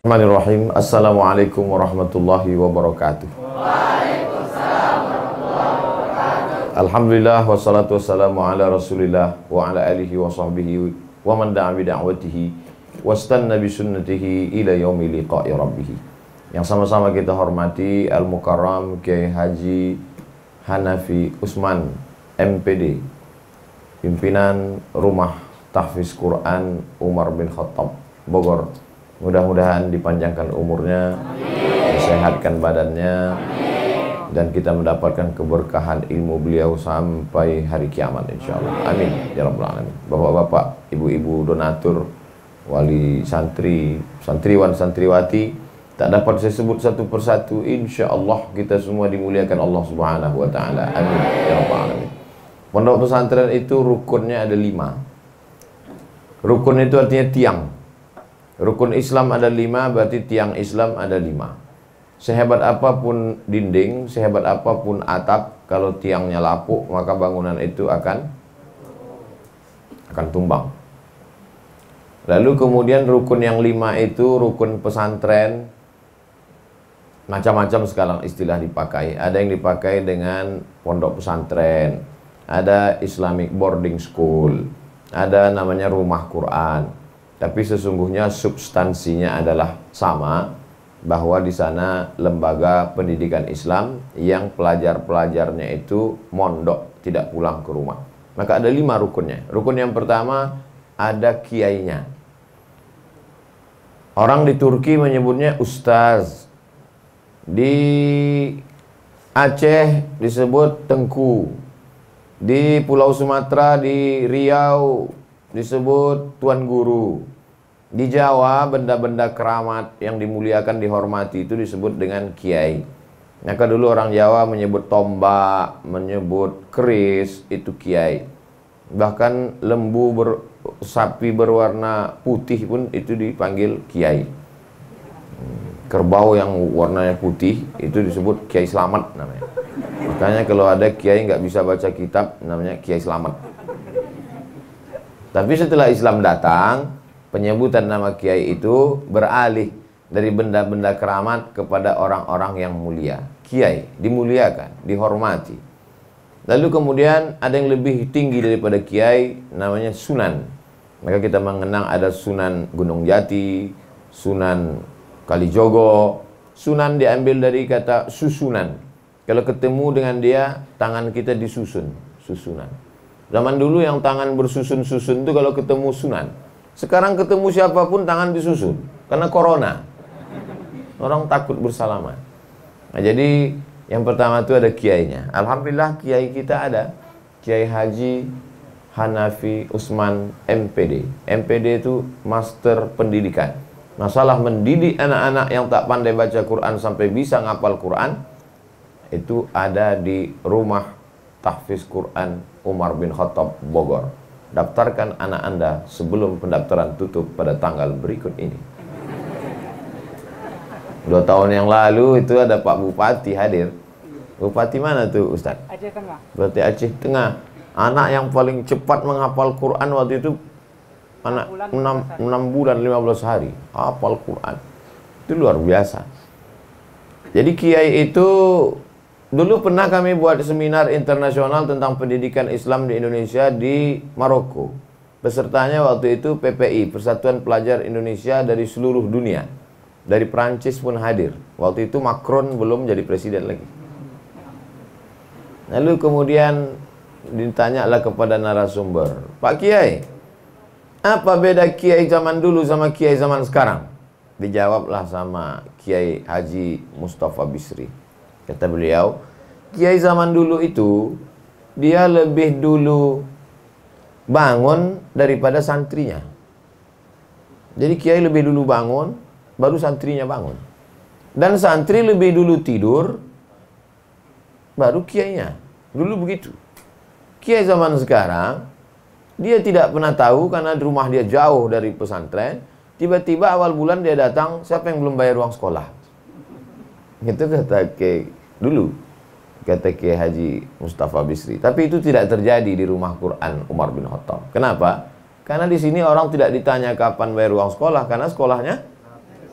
Bismillahirrahmanirrahim. Assalamualaikum warahmatullahi wabarakatuh. Waalaikumsalam warahmatullahi wabarakatuh. Alhamdulillah wassalatu wassalamu ala Rasulillah wa ala alihi wa sahbihi wa man da'a bi da'watihi wastanna bi sunnatihi ila yaumi liqa'i rabbih. Yang sama-sama kita hormati Al-Mukarram Kiai Haji Hanafi Usman MPD, pimpinan Rumah Tahfiz Quran Umar bin Khattab Bogor. Mudah-mudahan dipanjangkan umurnya, disehatkan badannya, dan kita mendapatkan keberkahan ilmu beliau sampai hari kiamat insyaallah. Amin ya rabbal alamin. Bapak-bapak, ibu-ibu donatur, wali santri, santriwan, santriwati, tak dapat saya sebut satu persatu, insyaallah kita semua dimuliakan Allah Subhanahu wa taala. Amin ya rabbal alamin. Pondok pesantren itu rukunnya ada 5. Rukun itu artinya tiang. Rukun Islam ada 5, berarti tiang Islam ada 5. Sehebat apapun dinding, sehebat apapun atap, kalau tiangnya lapuk, maka bangunan itu akan tumbang. Lalu kemudian rukun yang 5 itu rukun pesantren. Macam-macam sekarang istilah dipakai. Ada yang dipakai dengan pondok pesantren, ada Islamic boarding school, ada namanya rumah Quran. Tapi sesungguhnya substansinya adalah sama, bahwa di sana lembaga pendidikan Islam yang pelajar-pelajarnya itu mondok, tidak pulang ke rumah. Maka ada 5 rukunnya. Rukun yang pertama ada kiainya. Orang di Turki menyebutnya ustaz. Di Aceh disebut tengku. Di Pulau Sumatera, di Riau disebut tuan guru. Di Jawa benda-benda keramat yang dimuliakan, dihormati itu disebut dengan kiai. Maka dulu orang Jawa menyebut tombak, menyebut keris, itu kiai. Bahkan lembu sapi berwarna putih pun itu dipanggil kiai. Kerbau yang warnanya putih itu disebut Kiai Slamet namanya. Makanya kalau ada kiai nggak bisa baca kitab, namanya Kiai Slamet. Tapi setelah Islam datang, penyebutan nama kiai itu beralih dari benda-benda keramat kepada orang-orang yang mulia. Kiai dimuliakan, dihormati. Lalu kemudian ada yang lebih tinggi daripada kiai, namanya sunan. Maka kita mengenang ada Sunan Gunung Jati, Sunan Kalijogo. Sunan diambil dari kata susunan. Kalau ketemu dengan dia, tangan kita disusun, susunan. Zaman dulu yang tangan bersusun-susun itu kalau ketemu sunan. Sekarang ketemu siapapun tangan disusun, karena corona. Orang takut bersalaman. Nah, jadi yang pertama itu ada kiainya. Alhamdulillah kiai kita ada. Kiai Haji Hanafi Usman MPD. MPD itu Master Pendidikan. Masalah mendidik anak-anak yang tak pandai baca Quran sampai bisa ngapal Quran, itu ada di Rumah Tahfiz Quran Umar bin Khattab Bogor. Daftarkan anak Anda sebelum pendaftaran tutup pada tanggal berikut ini. 2 tahun yang lalu itu ada Pak Bupati hadir. Bupati mana tuh Ustaz? Aceh Tengah. Berarti Aceh Tengah. Anak yang paling cepat menghafal Quran waktu itu anak 6 bulan 15 hari hafal Quran. Itu luar biasa. Jadi kiai itu dulu pernah kami buat seminar internasional tentang pendidikan Islam di Indonesia di Maroko. Pesertanya waktu itu PPI, Persatuan Pelajar Indonesia dari seluruh dunia. Dari Prancis pun hadir. Waktu itu Macron belum jadi presiden lagi. Lalu kemudian ditanyalah kepada narasumber, Pak Kiai, apa beda kiai zaman dulu sama kiai zaman sekarang? Dijawablah sama Kiai Haji Mustafa Bisri. Kata beliau, kiai zaman dulu itu dia lebih dulu bangun daripada santrinya. Jadi kiai lebih dulu bangun, baru santrinya bangun. Dan santri lebih dulu tidur, baru kiainya. Dulu begitu. Kiai zaman sekarang, dia tidak pernah tahu karena rumah dia jauh dari pesantren. Tiba-tiba awal bulan dia datang, siapa yang belum bayar uang sekolah? Itu kata Kiai dulu, kata Kiai Haji Mustafa Bisri. Tapi itu tidak terjadi di Rumah Quran Umar bin Khattab. Kenapa? Karena di sini orang tidak ditanya kapan bayar uang sekolah, karena sekolahnya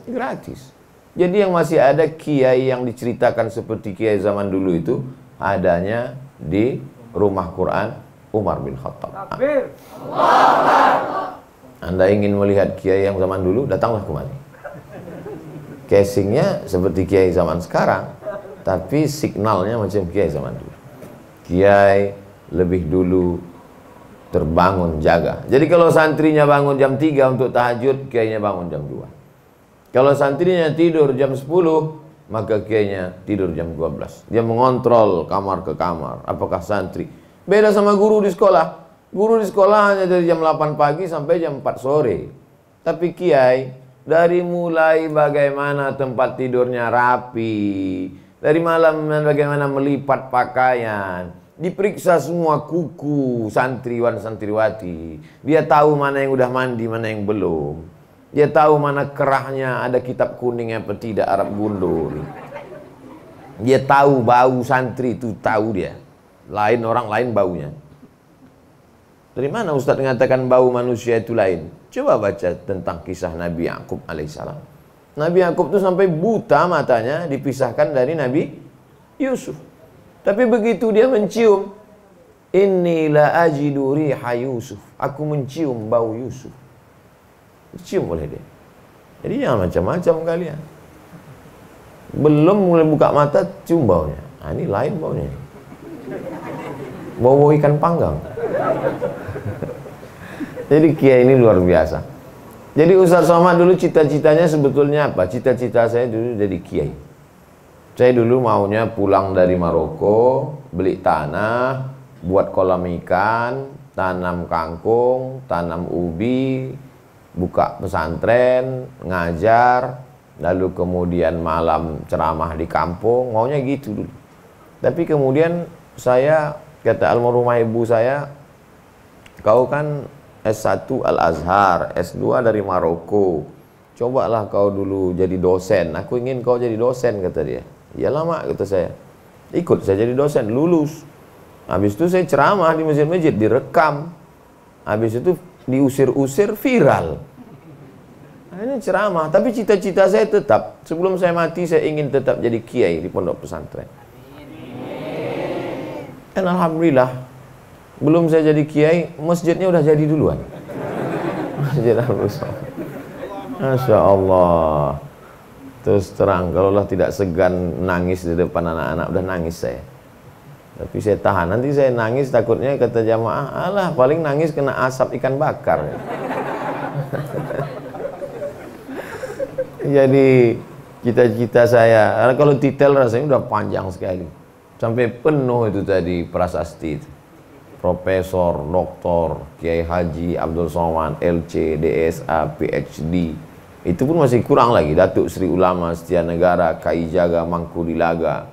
Gratis. Jadi yang masih ada kiai yang diceritakan seperti kiai zaman dulu itu adanya di rumah Quran Umar bin Khattab. Anda ingin melihat kiai yang zaman dulu, datanglah kemari. Casingnya seperti kiai zaman sekarang, tapi signalnya macam kiai zaman dulu. Kiai lebih dulu terbangun jaga. Jadi kalau santrinya bangun jam 3 untuk tahajud, kiainya bangun jam 2. Kalau santrinya tidur jam 10, maka kiainya tidur jam 12. Dia mengontrol kamar ke kamar, apakah santri. Beda sama guru di sekolah. Guru di sekolah hanya dari jam 8 pagi sampai jam 4 sore. Tapi kiai, dari mulai bagaimana tempat tidurnya rapi, dari malam bagaimana melipat pakaian, diperiksa semua kuku santriwan santriwati. Dia tahu mana yang udah mandi, mana yang belum. Dia tahu mana kerahnya, ada kitab kuning apa tidak, Arab gundul. Dia tahu bau santri itu, tahu dia. Lain orang lain baunya. Dari mana Ustadz mengatakan bau manusia itu lain? Coba baca tentang kisah Nabi Yakub alaihissalam. Nabi Yakub itu sampai buta matanya, dipisahkan dari Nabi Yusuf. Tapi begitu dia mencium, inni la ajidu riha Yusuf, aku mencium bau Yusuf. Dicium oleh dia. Jadi jangan macam-macam kalian. Belum mulai buka mata, cium baunya. Nah, ini lain baunya. Bau ikan panggang. Jadi kiai ini luar biasa. Jadi Ustaz Somad dulu cita-citanya sebetulnya apa? Cita-cita saya dulu jadi kiai. Saya dulu maunya pulang dari Maroko, beli tanah, buat kolam ikan, tanam kangkung, tanam ubi, buka pesantren, ngajar, lalu kemudian malam ceramah di kampung, maunya gitu dulu. Tapi kemudian saya, kata almarhumah ibu saya, kau kan S1 Al-Azhar, S2 dari Maroko, cobalah kau dulu jadi dosen. Aku ingin kau jadi dosen, kata dia. Iyalah mak, kata saya. Ikut saya jadi dosen, lulus. Habis itu saya ceramah di masjid-masjid, direkam. Habis itu diusir-usir, viral. Nah, ini ceramah, tapi cita-cita saya tetap, sebelum saya mati saya ingin tetap jadi kiai di pondok pesantren. Dan alhamdulillah, belum saya jadi kiai, masjidnya udah jadi duluan. Masjid Al-Musola. Masya Allah. Terus terang, kalaulah tidak segan nangis di depan anak-anak, udah nangis saya. Tapi saya tahan, nanti saya nangis takutnya kata jamaah, alah paling nangis kena asap ikan bakar. Jadi cita-cita saya, kalau titel rasanya udah panjang sekali. Sampai penuh itu tadi prasasti itu. Profesor, Doktor, Kiai Haji Abdul Somad, LC, DSA, PhD. Itu pun masih kurang lagi. Datuk Sri Ulama, Setia Negara, KI Jaga, Mangkudilaga.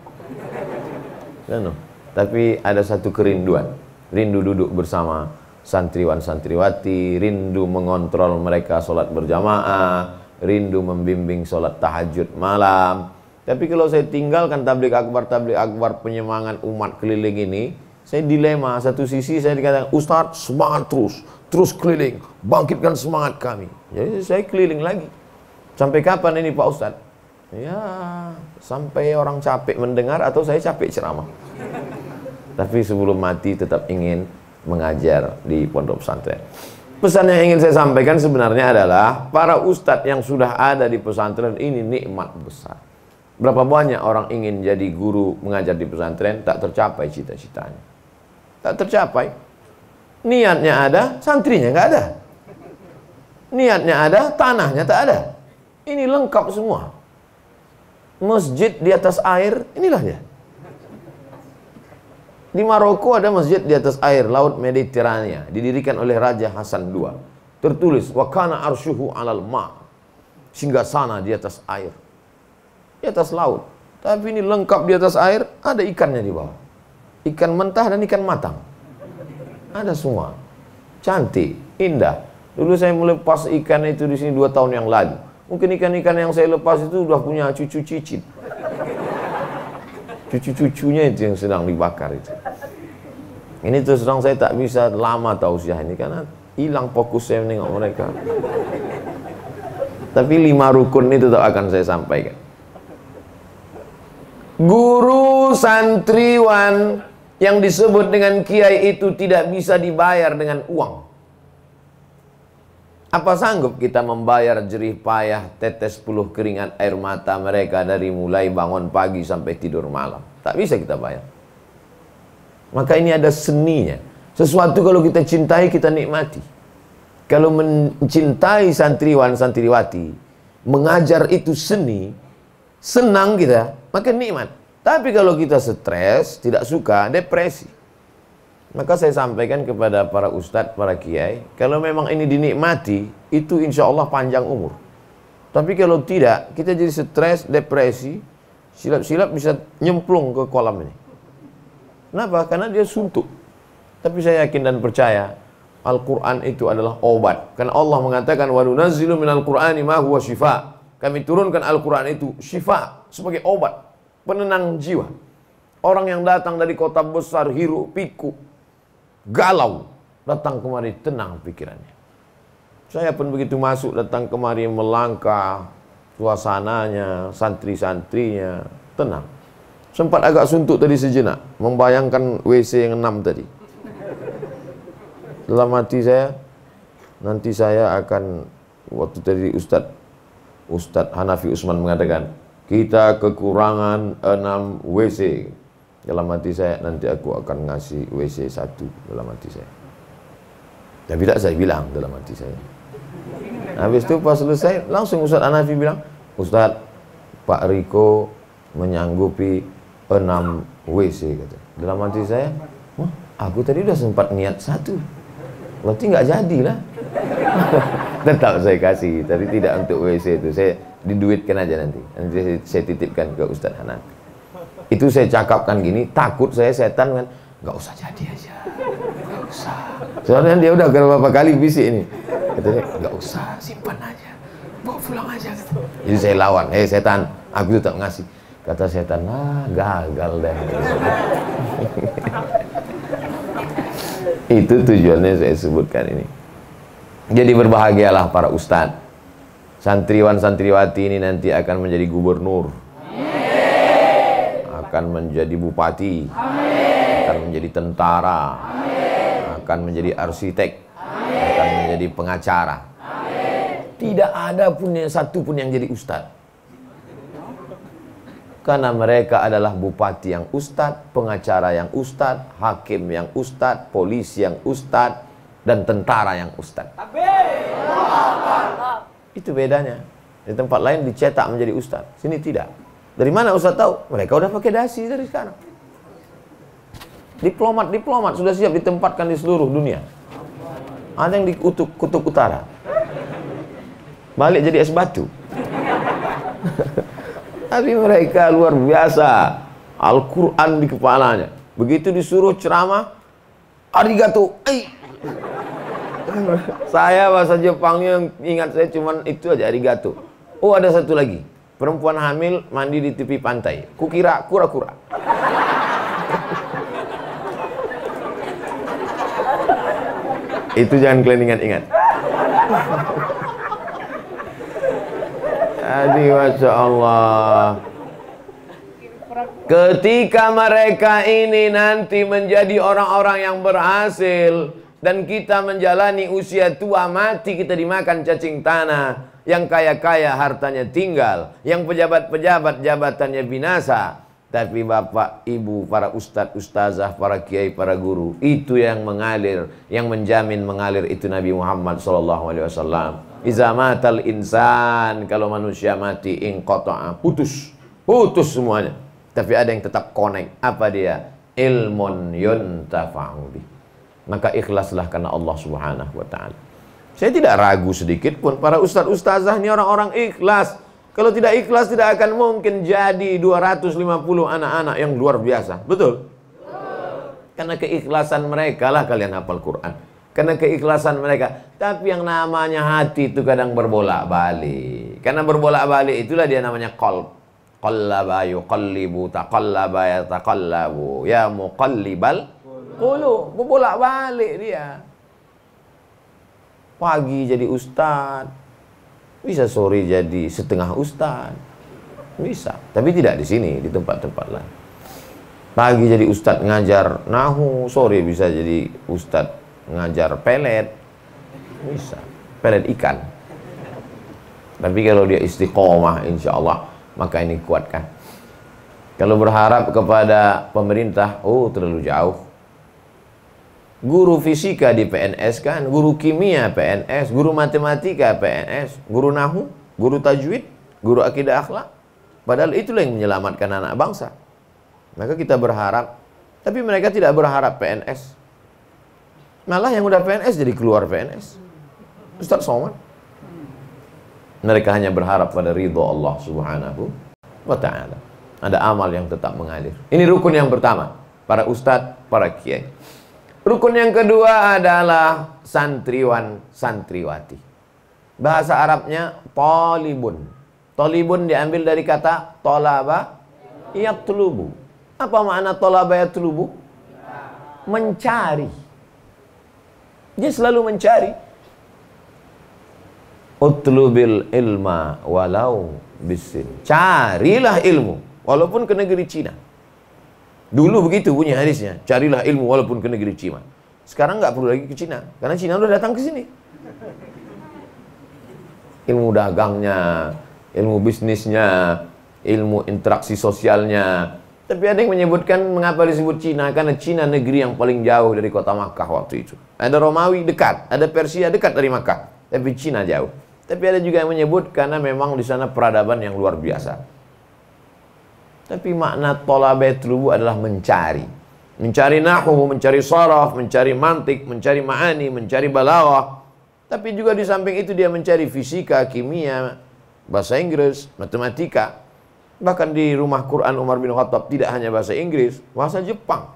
Tapi ada satu kerinduan, rindu duduk bersama santriwan santriwati, rindu mengontrol mereka sholat berjamaah, rindu membimbing sholat tahajud malam. Tapi kalau saya tinggalkan tabligh akbar penyemangat umat keliling ini, saya dilema. Satu sisi saya dikatakan, Ustadz semangat terus keliling, bangkitkan semangat kami. Jadi saya keliling lagi. Sampai kapan ini Pak Ustadz? Ya sampai orang capek mendengar atau saya capek ceramah. Tapi sebelum mati tetap ingin mengajar di pondok pesantren. Pesan yang ingin saya sampaikan sebenarnya adalah para ustadz yang sudah ada di pesantren ini nikmat besar. Berapa banyak orang ingin jadi guru mengajar di pesantren, tak tercapai cita-citanya. Tak tercapai. Niatnya ada, santrinya nggak ada. Niatnya ada, tanahnya tak ada. Ini lengkap semua. Masjid di atas air, inilah dia. Di Maroko ada masjid di atas air, laut Mediterania, didirikan oleh Raja Hasan II. Tertulis, wa kana arsyuhu 'alal ma'. Singgasana di atas air. Di atas laut. Tapi ini lengkap di atas air, ada ikannya di bawah. Ikan mentah dan ikan matang. Ada semua. Cantik, indah. Dulu saya melepas ikan itu di sini 2 tahun yang lalu. Mungkin ikan-ikan yang saya lepas itu sudah punya cucu cicit. Cucu-cucunya itu yang sedang dibakar itu. Ini terus terang saya tak bisa lama tausiah ini karena hilang fokus saya menengok mereka. Tapi 5 rukun itu tetap akan saya sampaikan. Guru santriwan yang disebut dengan kiai itu tidak bisa dibayar dengan uang. Apa sanggup kita membayar jerih payah, tetes puluh keringat air mata mereka dari mulai bangun pagi sampai tidur malam? Tak bisa kita bayar. Maka ini ada seninya. Sesuatu kalau kita cintai, kita nikmati. Kalau mencintai santriwan, santriwati, mengajar itu seni, senang kita, maka nikmat. Tapi kalau kita stres, tidak suka, depresi. Maka saya sampaikan kepada para ustadz, para kiai, kalau memang ini dinikmati, itu insya Allah panjang umur. Tapi kalau tidak, kita jadi stres, depresi, silap-silap bisa nyemplung ke kolam ini. Kenapa? Karena dia suntuk. Tapi saya yakin dan percaya, Al-Quran itu adalah obat. Karena Allah mengatakan, wa nunazzilu minal Qur'ani ma huwa syifa. Kami turunkan Al-Quran itu syifa, sebagai obat, penenang jiwa. Orang yang datang dari kota besar, hiruk pikuk, galau, datang kemari tenang pikirannya. Saya pun begitu masuk, datang kemari melangkah, suasananya, santri-santrinya tenang. Sempat agak suntuk tadi sejenak, membayangkan WC yang 6 tadi. Dalam hati saya, nanti saya akan, waktu tadi Ustadz Hanafi Usman mengatakan, kita kekurangan 6 WC. Dalam hati saya, nanti aku akan ngasih WC 1 dalam hati saya. Tapi tak saya bilang dalam hati saya. Habis itu pas selesai, langsung Ustadz Hanafi bilang, Ustadz, Pak Riko menyanggupi 6 WC, kata. Dalam hati saya, wah, aku tadi udah sempat niat 1. Berarti nggak jadilah. Tetap saya kasih, tapi tidak untuk WC itu. Saya diduitkan aja nanti. Nanti saya titipkan ke Ustadz Hanafi. Itu saya cakapkan gini, takut saya setan kan, nggak usah jadi aja, nggak usah. Soalnya dia udah berapa kali bisik ini. Katanya, nggak usah, simpan aja, bawa pulang aja. Kata. Jadi saya lawan, setan, aku tetap ngasih. Kata setan, gagal deh. Itu tujuannya saya sebutkan ini. Jadi berbahagialah para ustadz. Santriwan-santriwati ini nanti akan menjadi gubernur. Akan menjadi bupati. Akan menjadi tentara. Akan menjadi arsitek. Akan menjadi pengacara. Tidak ada pun satu pun yang jadi ustadz. Karena mereka adalah bupati yang ustadz, pengacara yang ustadz, hakim yang ustadz, polisi yang ustadz, dan tentara yang ustadz. Itu bedanya. Di tempat lain dicetak menjadi ustadz, sini tidak. Dari mana ustadz tahu? Mereka udah pakai dasi dari sekarang. Diplomat sudah siap ditempatkan di seluruh dunia. Ada yang di kutub utara. Balik jadi es batu. Tapi mereka luar biasa. Al-Quran di kepalanya. Begitu disuruh ceramah, arigato. Saya bahasa Jepangnya yang ingat saya cuman itu aja, arigato. Oh, ada satu lagi. Perempuan hamil mandi di tepi pantai. Kukira kura-kura. Itu jangan kalian ingat-ingat. Aduh, Masya Allah. Ketika mereka ini nanti menjadi orang-orang yang berhasil dan kita menjalani usia tua mati, kita dimakan cacing tanah. Yang kaya-kaya hartanya tinggal, yang pejabat-pejabat jabatannya binasa. Tapi bapak, ibu, para ustadz, ustazah, para kiai, para guru, itu yang mengalir, yang menjamin mengalir itu Nabi Muhammad SAW. Iza matal insan, kalau manusia mati, inqata'a, putus semuanya. Tapi ada yang tetap connect. Apa dia? Ilmun yuntafa'u bih. Maka ikhlaslah karena Allah Subhanahu wa ta'ala. Saya tidak ragu sedikit pun para ustadz ustazah ini orang-orang ikhlas. Kalau tidak ikhlas tidak akan mungkin jadi 250 anak-anak yang luar biasa. Betul? Karena keikhlasan mereka lah kalian hafal Quran. Karena keikhlasan mereka. Tapi yang namanya hati itu kadang berbolak-balik. Karena berbolak-balik itulah dia namanya qalb. Qallaba yuqallibu taqallaba yataqallabu ya muqallibal qulub. Berbolak-balik dia. Pagi jadi ustaz, Bisa sore jadi setengah ustaz. Bisa, tapi tidak di sini, di tempat-tempat lain. Pagi jadi ustaz ngajar nahu, sore bisa jadi ustaz ngajar pelet. Bisa, pelet ikan. Tapi kalau dia istiqomah, insya Allah, maka ini kuatkan. Kalau berharap kepada pemerintah, oh terlalu jauh. Guru fisika di PNS kan, guru kimia PNS, guru matematika PNS, guru nahu, guru tajwid, guru akidah akhlak. Padahal itulah yang menyelamatkan anak bangsa. Maka kita berharap, tapi mereka tidak berharap PNS. Malah yang udah PNS jadi keluar PNS. Ustaz Somad. Mereka hanya berharap pada ridho Allah Subhanahu wa ta'ala. Ada amal yang tetap mengalir. Ini rukun yang pertama, para ustadz, para kiai. Rukun yang kedua adalah santriwan, santriwati. Bahasa Arabnya talibun. Talibun diambil dari kata tolaba yatlubu. Apa makna tolaba yatlubu? Mencari. Dia selalu mencari. Utlubil ilma walau bisin. Carilah ilmu walaupun ke negeri Cina. Dulu begitu bunyi hadisnya, carilah ilmu walaupun ke negeri Cina. Sekarang nggak perlu lagi ke Cina, karena Cina udah datang ke sini. Ilmu dagangnya, ilmu bisnisnya, ilmu interaksi sosialnya. Tapi ada yang menyebutkan mengapa disebut Cina, karena Cina negeri yang paling jauh dari kota Makkah waktu itu. Ada Romawi dekat, ada Persia dekat dari Makkah, tapi Cina jauh. Tapi ada juga yang menyebut karena memang di sana peradaban yang luar biasa. Tapi makna tolabatlubu adalah mencari. Mencari nahwu, mencari sharaf, mencari mantik, mencari ma'ani, mencari balaghah. Tapi juga di samping itu dia mencari fisika, kimia, bahasa Inggris, matematika. Bahkan di rumah Quran Umar bin Khattab tidak hanya bahasa Inggris, bahasa Jepang.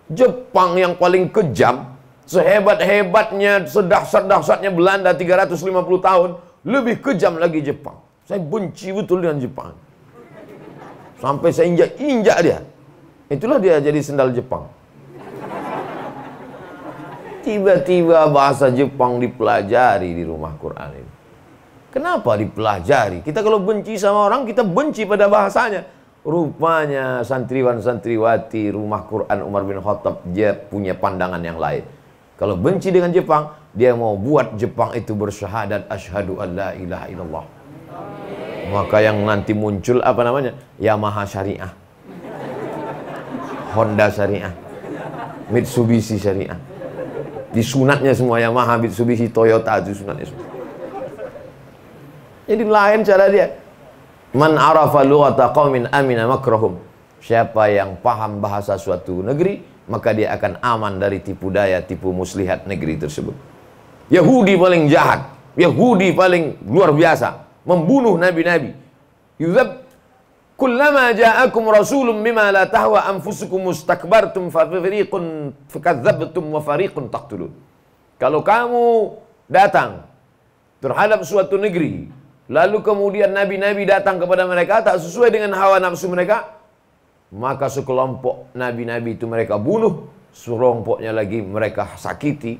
Jepang yang paling kejam, sehebat-hebatnya, sedahsyat-dahsyatnya Belanda 350 tahun, lebih kejam lagi Jepang. Saya benci betul dengan Jepang. Sampai saya injak-injak dia. Itulah dia jadi sendal Jepang. Tiba-tiba bahasa Jepang dipelajari di rumah Quran ini. Kenapa dipelajari? Kita kalau benci sama orang, kita benci pada bahasanya. Rupanya santriwan-santriwati rumah Quran Umar bin Khattab, dia punya pandangan yang lain. Kalau benci dengan Jepang, dia mau buat Jepang itu bersyahadat asyhadu an la ilaha illallah. Maka yang nanti muncul apa namanya? Yamaha Syariah, Honda Syariah, Mitsubishi Syariah. Disunatnya semua Yamaha, Mitsubishi, Toyota itu sunatnya semua. Jadi lain cara dia. Man arafa lughata qaumin amina makrahum. Siapa yang paham bahasa suatu negeri, maka dia akan aman dari tipu daya, tipu muslihat negeri tersebut. Yahudi paling jahat, Yahudi paling luar biasa, membunuh nabi-nabi. Yuzab kullama ja'akum rasulun bima la tahwa anfusukum mustakbartum fa fariqun fakadzabtum wa fariqun taqtulun. Kalau kamu datang terhadap suatu negeri, lalu kemudian nabi-nabi datang kepada mereka tak sesuai dengan hawa nafsu mereka, maka sekelompok nabi-nabi itu mereka bunuh, sekelompoknya lagi mereka sakiti.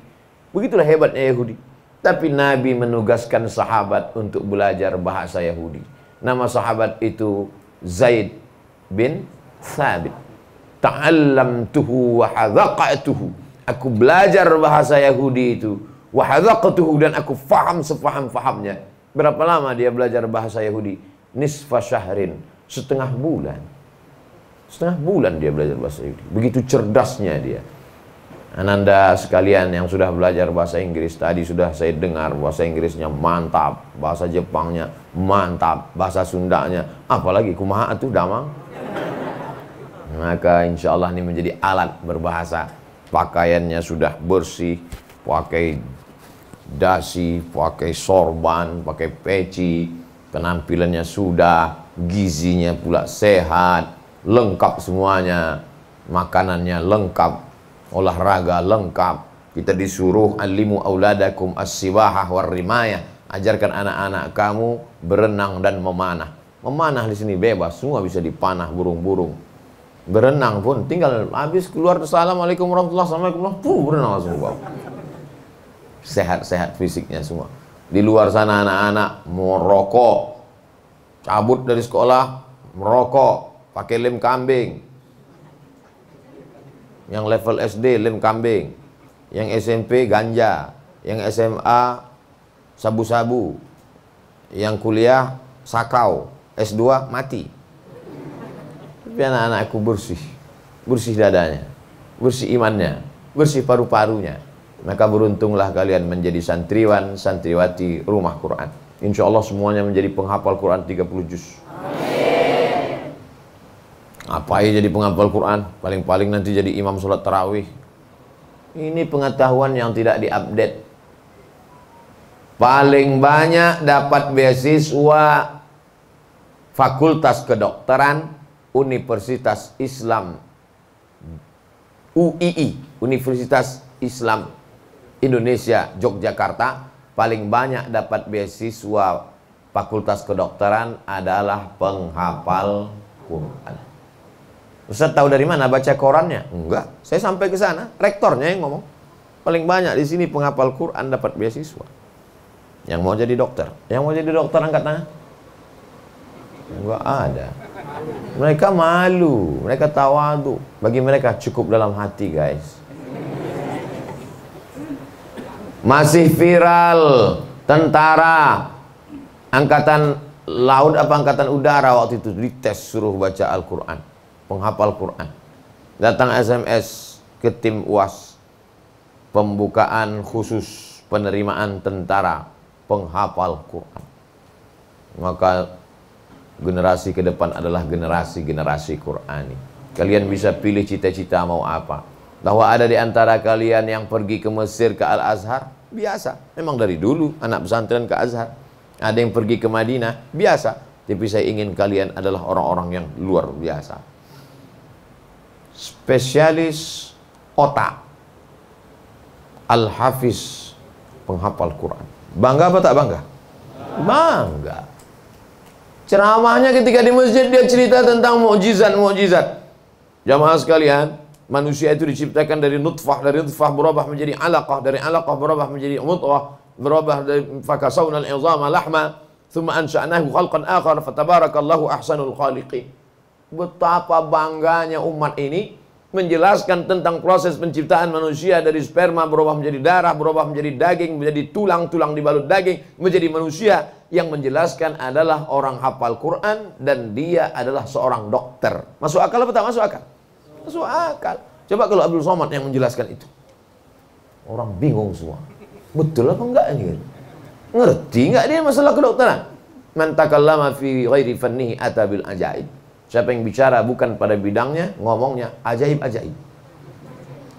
Begitulah hebatnya Yahudi. Tapi Nabi menugaskan sahabat untuk belajar bahasa Yahudi. Nama sahabat itu Zaid bin Thabit. Ta'allamtuhu wa hadaqatuhu. Aku belajar bahasa Yahudi itu, wa hadaqatuhu, dan aku faham sefaham-fahamnya. Berapa lama dia belajar bahasa Yahudi? Nisfa syahrin, setengah bulan. Setengah bulan dia belajar bahasa Yahudi. Begitu cerdasnya dia. Ananda sekalian yang sudah belajar bahasa Inggris, tadi sudah saya dengar bahasa Inggrisnya mantap, bahasa Jepangnya mantap, bahasa Sundanya, apalagi kumaha atuh damang. Maka insya Allah ini menjadi alat berbahasa. Pakaiannya sudah bersih, pakai dasi, pakai sorban, pakai peci, penampilannya sudah, gizinya pula sehat, lengkap semuanya, makanannya lengkap, olahraga lengkap. Kita disuruh alimu auladakum as-sibahah war-rimayah, ajarkan anak-anak kamu berenang dan memanah. Memanah di sini bebas, semua bisa dipanah burung-burung. Berenang pun tinggal habis keluar assalamualaikum warahmatullahi wabarakatuh, berenang langsung bawah. Sehat-sehat fisiknya semua. Di luar sana anak-anak merokok, cabut dari sekolah, merokok, pakai lem kambing. Yang level SD lem kambing, yang SMP ganja, yang SMA sabu-sabu, yang kuliah sakau, S2 mati. Tapi anak-anakku bersih, bersih dadanya, bersih imannya, bersih paru-parunya. Maka beruntunglah kalian menjadi santriwan, santriwati rumah Quran. Insya Allah semuanya menjadi penghafal Quran 30 juz. Amin. Apa ya jadi penghafal Quran? Paling-paling nanti jadi imam sholat tarawih. Ini pengetahuan yang tidak diupdate. Paling banyak dapat beasiswa Fakultas Kedokteran Universitas Islam UII, Universitas Islam Indonesia Yogyakarta. Paling banyak dapat beasiswa Fakultas Kedokteran adalah penghafal Quran. Ustaz tahu dari mana? Baca korannya? Enggak, saya sampai ke sana, rektornya yang ngomong. Paling banyak di sini penghafal Quran dapat beasiswa. Yang mau jadi dokter, yang mau jadi dokter angkat tangan. Enggak ada. Mereka malu, mereka tawadu. Bagi mereka cukup dalam hati, guys. Masih viral tentara angkatan laut apa angkatan udara waktu itu dites suruh baca Al-Quran, penghafal Quran. Datang SMS ke tim UAS, pembukaan khusus penerimaan tentara penghafal Quran. Maka generasi ke depan adalah generasi Qurani. Kalian bisa pilih cita-cita mau apa. Bahwa ada di antara kalian yang pergi ke Mesir, ke Al-Azhar, biasa. Memang dari dulu anak pesantren ke Azhar. Ada yang pergi ke Madinah, biasa. Tapi saya ingin kalian adalah orang-orang yang luar biasa. Spesialis otak. Al-Hafiz, penghafal Quran. Bangga apa tak bangga? Bangga. Ceramahnya ketika di masjid dia cerita tentang mukjizat-mukjizat. Jamaah sekalian, manusia itu diciptakan dari nutfah berubah menjadi alaqah, dari alaqah berubah menjadi mudghah, berubah dari fakasawna al-'idhama lahma, thumma ansha'nahu khalqan akhar, fatabarakallahu ahsanul khaliqin. Betapa bangganya umat ini menjelaskan tentang proses penciptaan manusia dari sperma berubah menjadi darah, berubah menjadi daging, menjadi tulang, tulang dibalut daging, menjadi manusia. Yang menjelaskan adalah orang hafal Quran dan dia adalah seorang dokter. Masuk akal apa tak masuk akal? Masuk akal. Coba kalau Abdul Somad yang menjelaskan itu, orang bingung semua. Betul apa enggak ini? Ngerti enggak dia masalah kedokteran? Man takallama fi ghairi fannihi ata bil ajaib. Siapa yang bicara bukan pada bidangnya, ngomongnya ajaib-ajaib.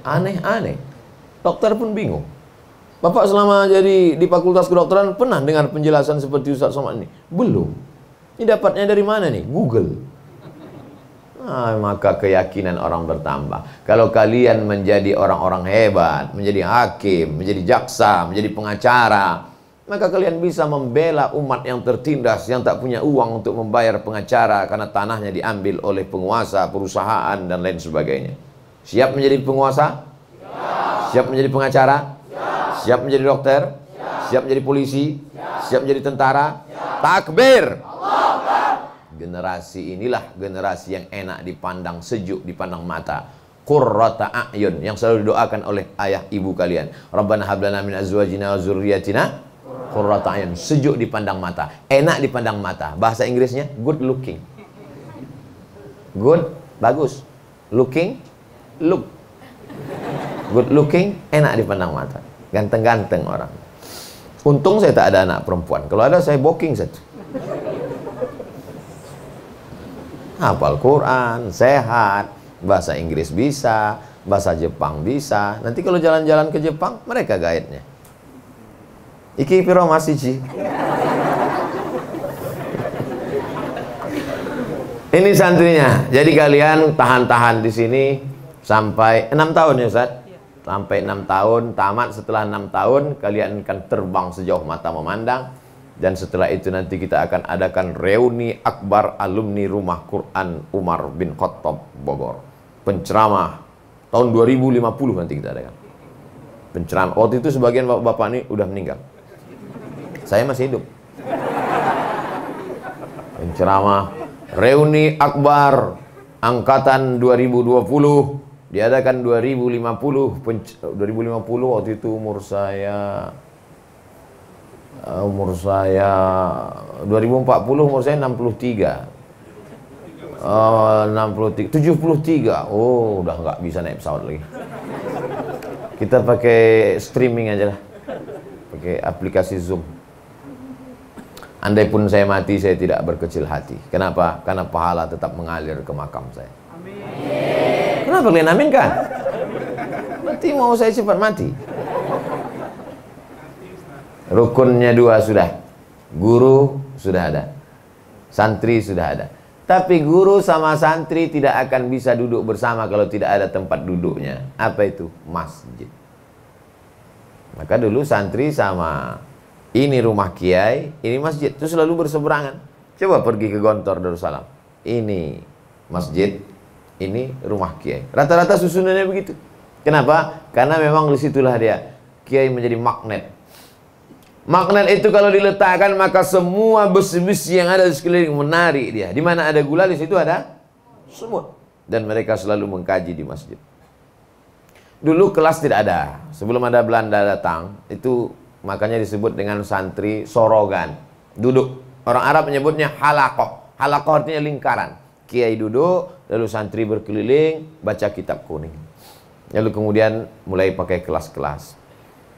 Aneh-aneh. Dokter pun bingung. Bapak selama jadi di Fakultas Kedokteran pernah dengar penjelasan seperti Ustaz Somad ini? Belum. Ini dapatnya dari mana nih? Google. Maka keyakinan orang bertambah. Kalau kalian menjadi orang-orang hebat, menjadi hakim, menjadi jaksa, menjadi pengacara, maka kalian bisa membela umat yang tertindas, yang tak punya uang untuk membayar pengacara karena tanahnya diambil oleh penguasa, perusahaan, dan lain sebagainya. Siap menjadi penguasa? Siap menjadi pengacara? Siap menjadi dokter? Siap menjadi polisi? Siap menjadi tentara? Takbir! Generasi inilah generasi yang enak dipandang, sejuk dipandang mata. Qurrata a'yun, yang selalu didoakan oleh ayah ibu kalian. Rabbana hablana min azwajina wa dzurriyyatina qurrata a'yun, sejuk dipandang mata, enak dipandang mata. Bahasa Inggrisnya good looking. Good, bagus. Looking, look. Good looking, enak dipandang mata. Ganteng-ganteng orang. Untung saya tak ada anak perempuan. Kalau ada saya booking satu. Hafal Quran, sehat, bahasa Inggris bisa, bahasa Jepang bisa. Nanti kalau jalan-jalan ke Jepang, mereka guide-nya. Iki piro masih Ci? Ini santrinya. Jadi kalian tahan-tahan di sini sampai 6 tahun ya Ustaz? Sampai 6 tahun, tamat. Setelah 6 tahun kalian akan terbang sejauh mata memandang. Dan setelah itu nanti kita akan adakan reuni akbar alumni Rumah Quran Umar bin Khattab Bogor. Penceramah tahun 2050 nanti kita adakan. Penceramah. Waktu itu sebagian bapak-bapak ini udah meninggal. Saya masih hidup. Penceramah reuni akbar angkatan 2020 diadakan 2050 waktu itu umur saya 2040 umur saya 63. 73. Oh, udah nggak bisa naik pesawat lagi. Kita pakai streaming aja lah. Pakai aplikasi Zoom. Andai pun saya mati, saya tidak berkecil hati. Kenapa? Karena pahala tetap mengalir ke makam saya. Amin. Kenapa kalian aminkan? Berarti mau saya cepat mati. Rukunnya 2 sudah. Guru sudah ada. Santri sudah ada. Tapi guru sama santri tidak akan bisa duduk bersama kalau tidak ada tempat duduknya. Apa itu? Masjid. Maka dulu santri sama ini rumah kiai, ini masjid. Itu selalu berseberangan. Coba pergi ke Gontor Darussalam. Ini masjid, ini rumah kiai. Rata-rata susunannya begitu. Kenapa? Karena memang disitulah dia. Kiai menjadi magnet. Magnet itu kalau diletakkan maka semua besi-besi yang ada di sekeliling menarik dia. Di mana ada gula di situ ada semut. Dan mereka selalu mengkaji di masjid. Dulu kelas tidak ada. Sebelum ada Belanda datang, itu makanya disebut dengan santri sorogan. Duduk. Orang Arab menyebutnya halaqah. Halaqah artinya lingkaran. Kiai duduk, lalu santri berkeliling baca kitab kuning. Lalu kemudian mulai pakai kelas-kelas.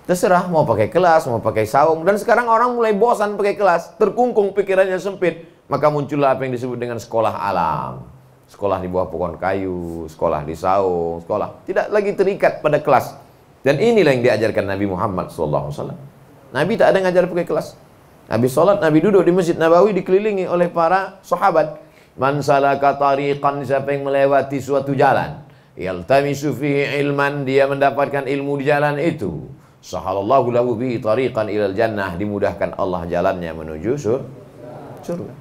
Terserah mau pakai kelas, mau pakai saung. Dan sekarang orang mulai bosan pakai kelas, terkungkung pikirannya sempit. Maka muncullah apa yang disebut dengan sekolah alam. Sekolah di bawah pohon kayu, sekolah di saung, sekolah tidak lagi terikat pada kelas. Dan inilah yang diajarkan Nabi Muhammad SAW. Nabi tak ada ngajar pakai kelas. Nabi sholat, Nabi duduk di Masjid Nabawi dikelilingi oleh para sahabat. Man salaka tariqan, siapa yang melewati suatu jalan, yaltamisu fihi ilman, dia mendapatkan ilmu di jalan itu. Sahalallahu lahu bihi tariqan ilal jannah, dimudahkan Allah jalannya menuju surga.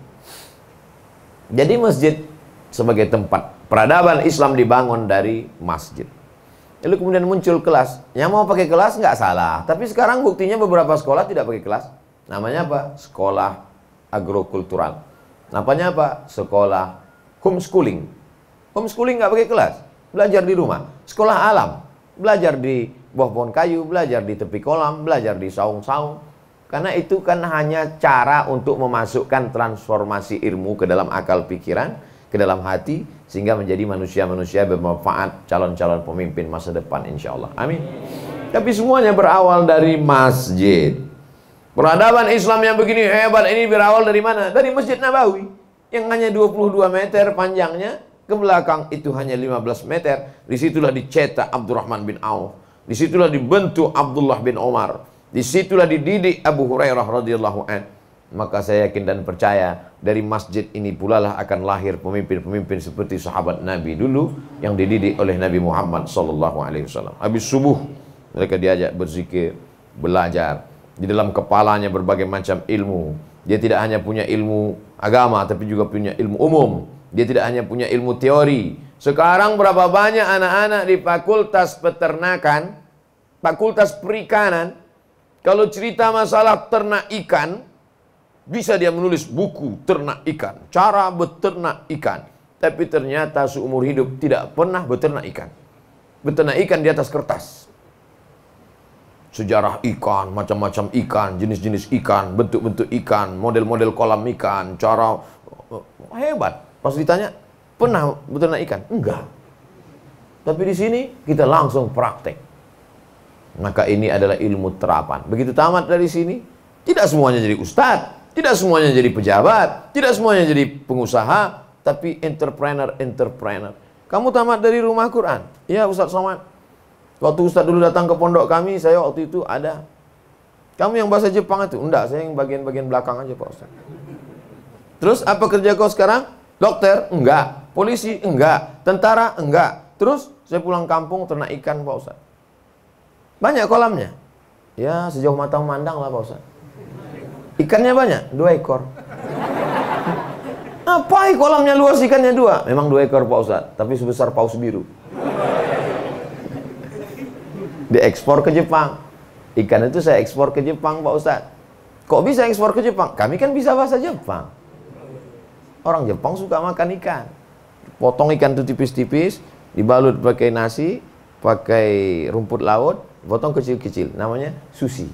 Jadi masjid sebagai tempat peradaban Islam dibangun dari masjid. Lalu kemudian muncul kelas. Yang mau pakai kelas nggak salah, tapi sekarang buktinya beberapa sekolah tidak pakai kelas. Namanya apa? Sekolah agrokultural. Namanya apa? Sekolah homeschooling. Homeschooling nggak pakai kelas, belajar di rumah. Sekolah alam, belajar di bawah pohon kayu, belajar di tepi kolam, belajar di saung-saung. Karena itu kan hanya cara untuk memasukkan transformasi ilmu ke dalam akal pikiran, ke dalam hati, sehingga menjadi manusia-manusia bermanfaat, calon-calon pemimpin masa depan insya Allah. Amin. Tapi semuanya berawal dari masjid. Peradaban Islam yang begini hebat ini berawal dari mana? Dari Masjid Nabawi yang hanya 22 meter panjangnya, ke belakang itu hanya 15 meter. Disitulah dicetak Abdurrahman bin Auf. Disitulah dibentuk Abdullah bin Umar. Disitulah dididik Abu Hurairah radhiyallahu an. Maka saya yakin dan percaya dari masjid ini pula lah akan lahir pemimpin-pemimpin seperti sahabat Nabi dulu yang dididik oleh Nabi Muhammad SAW. Habis subuh mereka diajak berzikir, belajar. Di dalam kepalanya berbagai macam ilmu. Dia tidak hanya punya ilmu agama tapi juga punya ilmu umum. Dia tidak hanya punya ilmu teori. Sekarang berapa banyak anak-anak di fakultas peternakan, fakultas perikanan, kalau cerita masalah ternak ikan, bisa dia menulis buku ternak ikan, cara beternak ikan. Tapi ternyata seumur hidup tidak pernah beternak ikan. Beternak ikan di atas kertas. Sejarah ikan, macam-macam ikan, jenis-jenis ikan, bentuk-bentuk ikan, model-model kolam ikan, cara hebat. Pas ditanya, pernah beternak ikan? Enggak. Tapi di sini kita langsung praktek. Maka ini adalah ilmu terapan. Begitu tamat dari sini, tidak semuanya jadi ustadz, tidak semuanya jadi pejabat, tidak semuanya jadi pengusaha, tapi entrepreneur. Kamu tamat dari rumah Quran? Ya Ustadz Somad. Waktu Ustadz dulu datang ke pondok kami, saya waktu itu ada. Kamu yang bahasa Jepang itu? Enggak, saya yang bagian-bagian belakang aja Pak Ustadz. Terus apa kerja kau sekarang? Dokter? Enggak. Polisi? Enggak. Tentara? Enggak. Terus saya pulang kampung ternak ikan Pak Ustadz. Banyak kolamnya. Ya sejauh mata memandang lah Pak Ustadz. Ikannya banyak? 2 ekor. Apa kolamnya luas ikannya 2? Memang 2 ekor Pak Ustadz, tapi sebesar paus biru. Diekspor ke Jepang. Ikan itu saya ekspor ke Jepang Pak Ustadz. Kok bisa ekspor ke Jepang? Kami kan bisa bahasa Jepang. Orang Jepang suka makan ikan. Potong ikan itu tipis-tipis, dibalut pakai nasi, pakai rumput laut, potong kecil-kecil. Namanya sushi.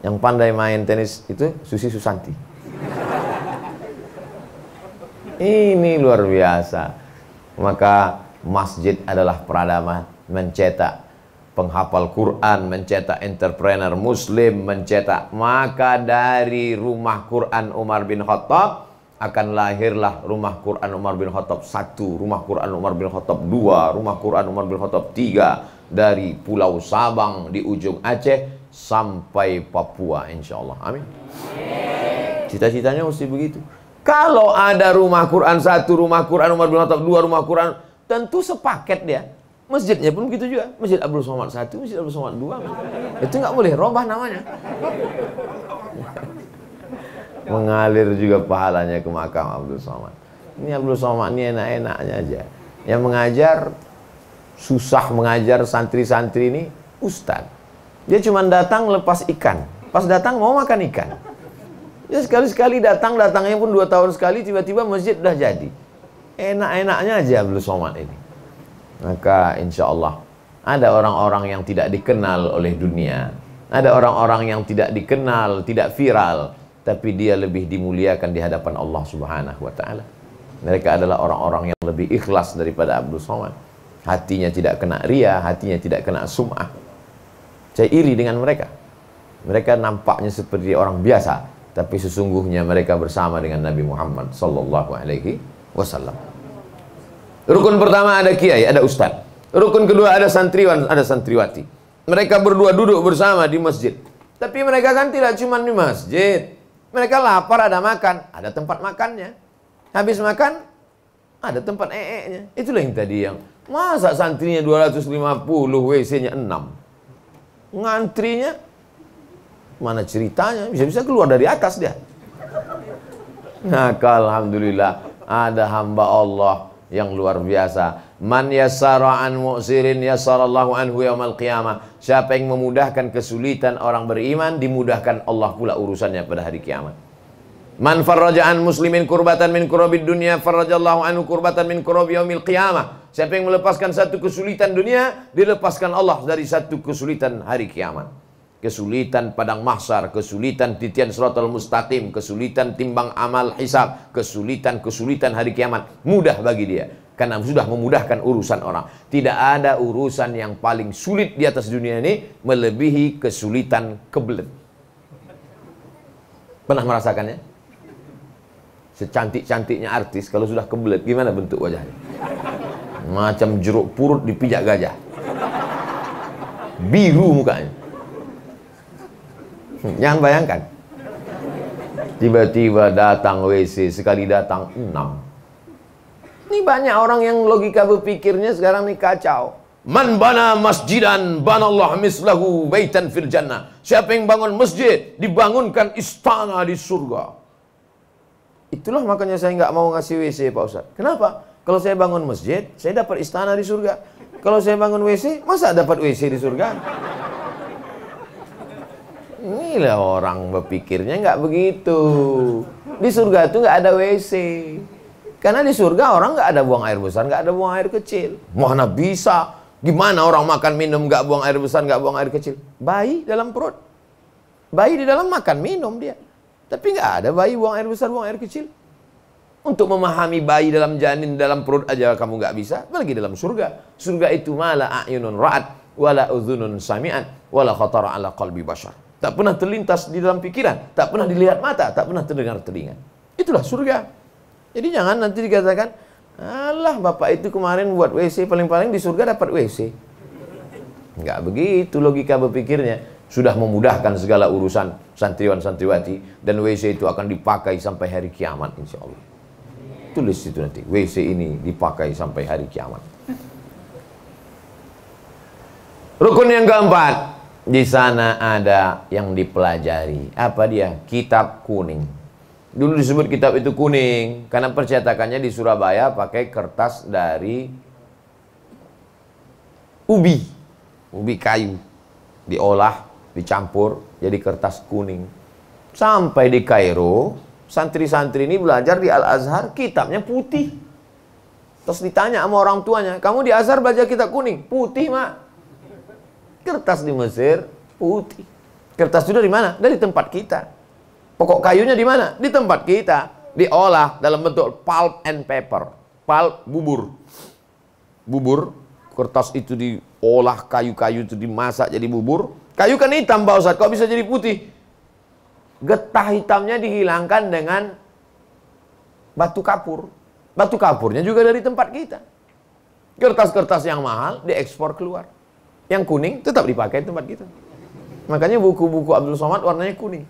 Yang pandai main tenis itu Susi Susanti. Ini luar biasa. Maka masjid adalah peradaban, mencetak penghafal Quran, mencetak entrepreneur muslim, mencetak. Maka dari rumah Quran Umar bin Khattab akan lahirlah rumah Quran Umar bin Khattab 1, rumah Quran Umar bin Khattab 2, rumah Quran Umar bin Khattab 3, dari Pulau Sabang di ujung Aceh sampai Papua, insya Allah. Amin. Cita-citanya mesti begitu. Kalau ada rumah Quran 1, rumah Quran Umar bin Khattab 2, rumah Quran, tentu sepaket dia. Masjidnya pun begitu juga. Masjid Abdul Somad 1, Masjid Abdul Somad 2. Itu nggak boleh robah namanya. Mengalir juga pahalanya ke makam Abdul Somad. Ini Abdul Somad ini enak-enaknya aja. Yang mengajar, susah mengajar santri-santri ini ustaz. Dia cuma datang lepas ikan. Pas datang mau makan ikan. Dia sekali-sekali datangnya pun 2 tahun sekali, tiba-tiba masjid udah jadi. Enak-enaknya aja Abdul Somad ini. Maka insya Allah ada orang-orang yang tidak dikenal oleh dunia. Ada orang-orang yang tidak dikenal, tidak viral, tapi dia lebih dimuliakan di hadapan Allah Subhanahu wa ta'ala. Mereka adalah orang-orang yang lebih ikhlas daripada Abdul Somad. Hatinya tidak kena ria, hatinya tidak kena sum'ah. Saya iri dengan mereka. Mereka nampaknya seperti orang biasa, tapi sesungguhnya mereka bersama dengan Nabi Muhammad sallallahu alaihi wasallam. Rukun pertama ada kiai, ada ustaz. Rukun kedua ada santriwan, ada santriwati. Mereka berdua duduk bersama di masjid. Tapi mereka kan tidak cuma di masjid. Mereka lapar, ada makan, ada tempat makannya. Habis makan, ada tempat nya. Itulah yang tadi yang masa santrinya 250, WC-nya 6. Ngantrinya mana ceritanya, bisa-bisa keluar dari atas dia. Maka alhamdulillah ada hamba Allah yang luar biasa. Man yassara an mu'sirin yassarallahu anhu yaumal qiyamah. Siapa yang memudahkan kesulitan orang beriman, dimudahkan Allah pula urusannya pada hari kiamat. Man farraja an muslimin kurbatan min kurabid dunya farrajallahu anhu kurbatan min kurabi yaumil qiyamah. Siapa yang melepaskan satu kesulitan dunia, dilepaskan Allah dari satu kesulitan hari kiamat. Kesulitan padang mahsyar, kesulitan titian siratal mustaqim, kesulitan timbang amal hisab, kesulitan hari kiamat, mudah bagi dia karena sudah memudahkan urusan orang. Tidak ada urusan yang paling sulit di atas dunia ini melebihi kesulitan kebelet. Pernah merasakannya? Secantik-cantiknya artis, kalau sudah kebelet, gimana bentuk wajahnya? Macam jeruk purut dipijak gajah. Biru mukanya. Jangan bayangkan. Tiba-tiba datang WC, sekali datang 6. Ini banyak orang yang logika berpikirnya sekarang ini kacau. Man bana masjidan banallah mislahu baitan fil jannah. Siapa yang bangun masjid, dibangunkan istana di surga. Itulah makanya saya nggak mau ngasih WC Pak Ustaz. Kenapa? Kalau saya bangun masjid, saya dapat istana di surga. Kalau saya bangun WC, masa dapat WC di surga? Inilah orang berpikirnya nggak begitu. Di surga itu nggak ada WC. Karena di surga orang nggak ada buang air besar, nggak ada buang air kecil. Mana bisa? Gimana orang makan minum nggak buang air besar, nggak buang air kecil? Bayi dalam perut. Bayi di dalam makan minum dia. Tapi nggak ada bayi buang air besar, buang air kecil. Untuk memahami bayi dalam janin, dalam perut aja kamu nggak bisa, apalagi dalam surga. Surga itu mala a'yunun ra'at, wala udhunun sami'at, wala khatara ala qalbi bashar. Tak pernah terlintas di dalam pikiran, tak pernah dilihat mata, tak pernah terdengar telinga. Itulah surga. Jadi jangan nanti dikatakan, alah bapak itu kemarin buat WC, paling-paling di surga dapat WC. Nggak begitu logika berpikirnya. Sudah memudahkan segala urusan santriwan-santriwati, dan WC itu akan dipakai sampai hari kiamat insya Allah. Tulis itu nanti, WC ini dipakai sampai hari kiamat. Rukun yang keempat, di sana ada yang dipelajari. Apa dia? Kitab kuning. Dulu disebut kitab itu kuning karena percetakannya di Surabaya pakai kertas dari ubi kayu, diolah, dicampur jadi kertas kuning. Sampai di Kairo, santri-santri ini belajar di Al-Azhar, kitabnya putih. Terus ditanya sama orang tuanya, kamu di Azhar belajar kitab kuning? Putih, Mak. Kertas di Mesir, putih. Kertas itu dari mana? Dari tempat kita. Pokok kayunya di mana? Di tempat kita. Diolah dalam bentuk pulp and paper. Pulp, bubur. Bubur, kertas itu diolah, kayu-kayu itu dimasak jadi bubur. Kayu kan hitam, Pak Ustadz, kok bisa jadi putih? Getah hitamnya dihilangkan dengan batu kapur. Batu kapurnya juga dari tempat kita. Kertas-kertas yang mahal diekspor keluar. Yang kuning tetap dipakai di tempat kita. Makanya buku-buku Abdul Somad warnanya kuning.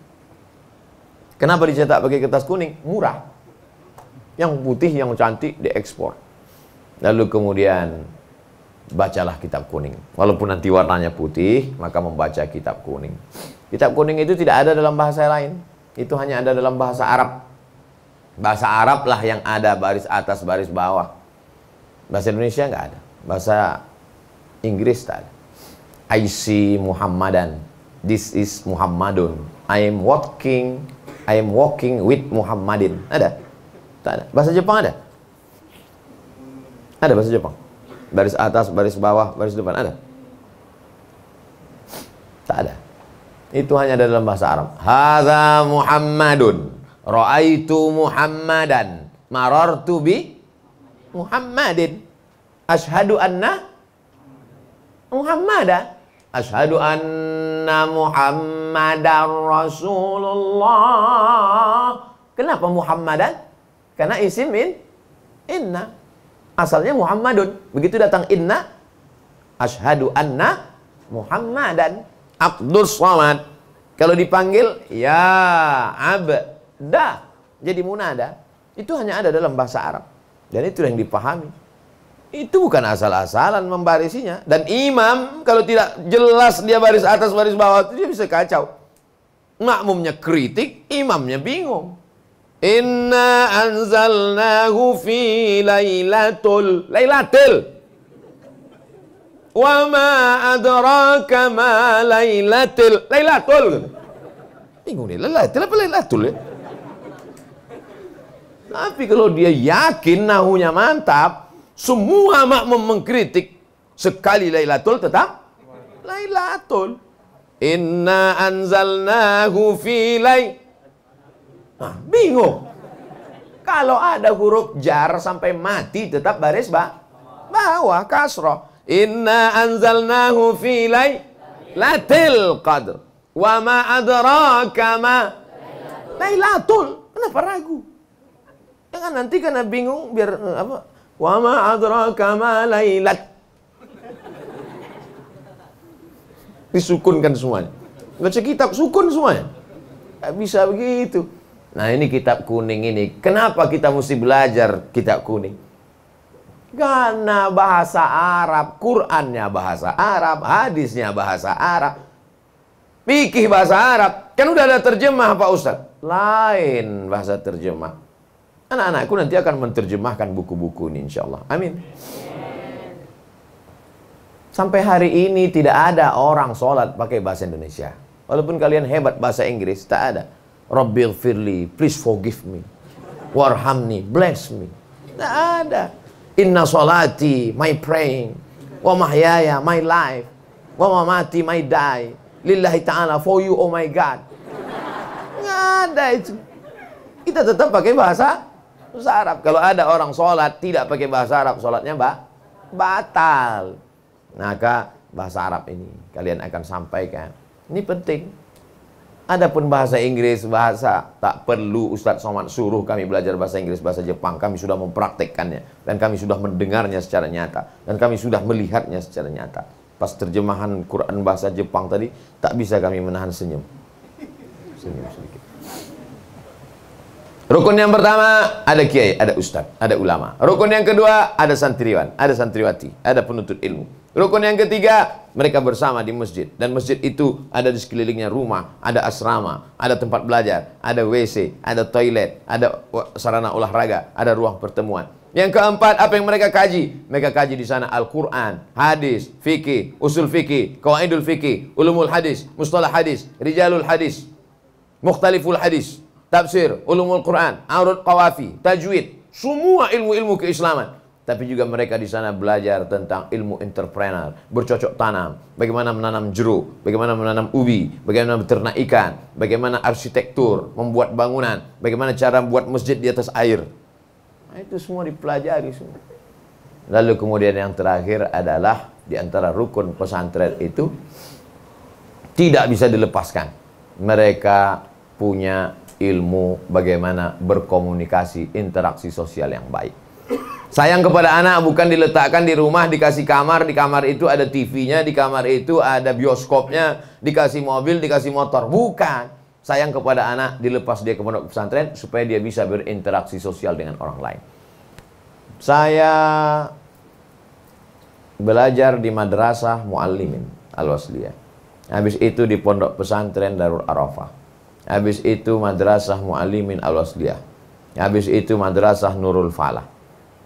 Kenapa dicetak pakai kertas kuning? Murah. Yang putih, yang cantik diekspor. Lalu kemudian bacalah kitab kuning. Walaupun nanti warnanya putih, maka membaca kitab kuning. Kitab kuning itu tidak ada dalam bahasa lain. Itu hanya ada dalam bahasa Arab. Bahasa Arab lah yang ada baris atas, baris bawah. Bahasa Indonesia nggak ada. Bahasa Inggris tak ada. I see Muhammadan. This is Muhammadun. I am walking with Muhammadin. Ada? Tak ada. Bahasa Jepang ada? Ada bahasa Jepang? Baris atas, baris bawah, baris depan ada? Tak ada. Itu hanya ada dalam bahasa Arab. Hadza Muhammadun. Ra'aitu Muhammadan. Marartu bi Muhammadin. Ashhadu anna Muhammadan. Ashhadu anna Muhammadan Rasulullah. Kenapa Muhammadan? Karena isim inna. Asalnya Muhammadun. Begitu datang inna, ashhadu anna Muhammadan. Abdus Somad. Kalau dipanggil ya abda, jadi munada. Itu hanya ada dalam bahasa Arab. Dan itu yang dipahami. Itu bukan asal-asalan membarisinya. Dan imam kalau tidak jelas dia baris atas baris bawah, dia bisa kacau. Makmumnya kritik, imamnya bingung. Inna anzalnahu fi lailatul wa ma adraka ma lailatul bingung nih, lailatul apa lailatul ya? Tapi kalau dia yakin nahunya mantap, semua makmum mengkritik, sekali lailatul tetap lailatul. Inna anzalnahu fi bingung. Kalau ada huruf jar sampai mati tetap baris bawah kasroh. Inna anzalnahu fi lailatul qadr wa ma adraka ma lailatul. Kenapa ragu? Jangan nanti karena bingung biar apa? Wa ma adraka ma lailat. Disukunkan semuanya. Baca kitab sukun semuanya. Nggak bisa begitu. Nah, ini kitab kuning ini. Kenapa kita mesti belajar kitab kuning? Karena bahasa Arab, Qur'annya bahasa Arab, hadisnya bahasa Arab, fikih bahasa Arab. Kan udah ada terjemah Pak Ustadz. Lain bahasa terjemah. Anak-anakku nanti akan menerjemahkan buku-buku ini insya Allah. Amin. Sampai hari ini tidak ada orang sholat pakai bahasa Indonesia. Walaupun kalian hebat bahasa Inggris, tak ada. Rabbighfirli, please forgive me. Warhamni, bless me. Tak ada. Inna sholati, my praying. Wa mahyaya, my life. Wa mamati, my die. Lillahi ta'ala, for you, oh my God. Nggak ada itu. Kita tetap pakai bahasa Arab. Kalau ada orang sholat tidak pakai bahasa Arab, sholatnya batal. Maka bahasa Arab ini kalian akan sampaikan. Ini penting. Adapun bahasa Inggris, bahasa tak perlu Ustadz Somad suruh kami belajar bahasa Inggris, bahasa Jepang. Kami sudah mempraktekkannya. Dan kami sudah mendengarnya secara nyata. Dan kami sudah melihatnya secara nyata. Pas terjemahan Quran bahasa Jepang tadi, tak bisa kami menahan senyum. Senyum sedikit. Rukun yang pertama, ada kiai, ada ustadz, ada ulama. Rukun yang kedua, ada santriwan, ada santriwati, ada penuntut ilmu. Rukun yang ketiga, mereka bersama di masjid. Dan masjid itu ada di sekelilingnya rumah, ada asrama, ada tempat belajar, ada WC, ada toilet, ada sarana olahraga, ada ruang pertemuan. Yang keempat, apa yang mereka kaji? Mereka kaji di sana Al-Quran, hadis, fikih, usul fikih, qawaidul fikih, ulumul hadis, mustalah hadis, rijalul hadis. mukhtaliful hadis, tafsir, ulumul Quran, arud qawafi, tajwid, semua ilmu-ilmu keislaman. Tapi juga mereka di sana belajar tentang ilmu entrepreneur, bercocok tanam, bagaimana menanam jeruk, bagaimana menanam ubi, bagaimana beternak ikan, bagaimana arsitektur, membuat bangunan, bagaimana cara membuat masjid di atas air. Nah, itu semua dipelajari semua. Lalu kemudian yang terakhir adalah di antara rukun pesantren itu tidak bisa dilepaskan. Mereka punya ilmu bagaimana berkomunikasi, interaksi sosial yang baik. Sayang kepada anak bukan diletakkan di rumah, dikasih kamar, di kamar itu ada TV-nya, di kamar itu ada bioskopnya, dikasih mobil, dikasih motor. Bukan. Sayang kepada anak dilepas dia ke pondok pesantren supaya dia bisa berinteraksi sosial dengan orang lain. Saya belajar di Madrasah Muallimin Al-Wasliyah. Habis itu di pondok pesantren Darul Arafah. Habis itu Madrasah Muallimin Al-Wasliyah. Habis itu Madrasah Nurul Falah.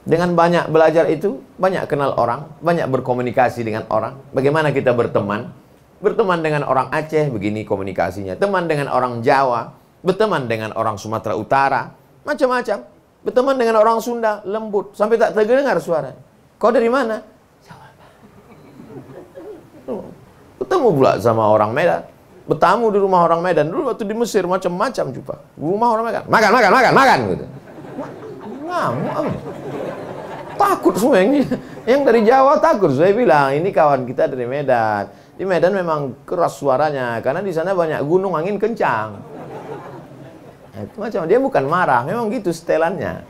Dengan banyak belajar itu, banyak kenal orang, banyak berkomunikasi dengan orang. Bagaimana kita berteman? Berteman dengan orang Aceh, begini komunikasinya. Teman dengan orang Jawa, berteman dengan orang Sumatera Utara, macam-macam. Berteman dengan orang Sunda, lembut, sampai tak terdengar suara. Kau dari mana? Bertemu pula sama orang Medan. Bertamu di rumah orang Medan. Dulu waktu di Mesir macam-macam jumpa. Rumah orang Medan. Makan gitu. Ngamuk. Takut semua yang dari Jawa takut. Saya bilang ini kawan kita dari Medan. Di Medan memang keras suaranya karena di sana banyak gunung, angin kencang. Nah, itu macam dia bukan marah, memang gitu setelannya.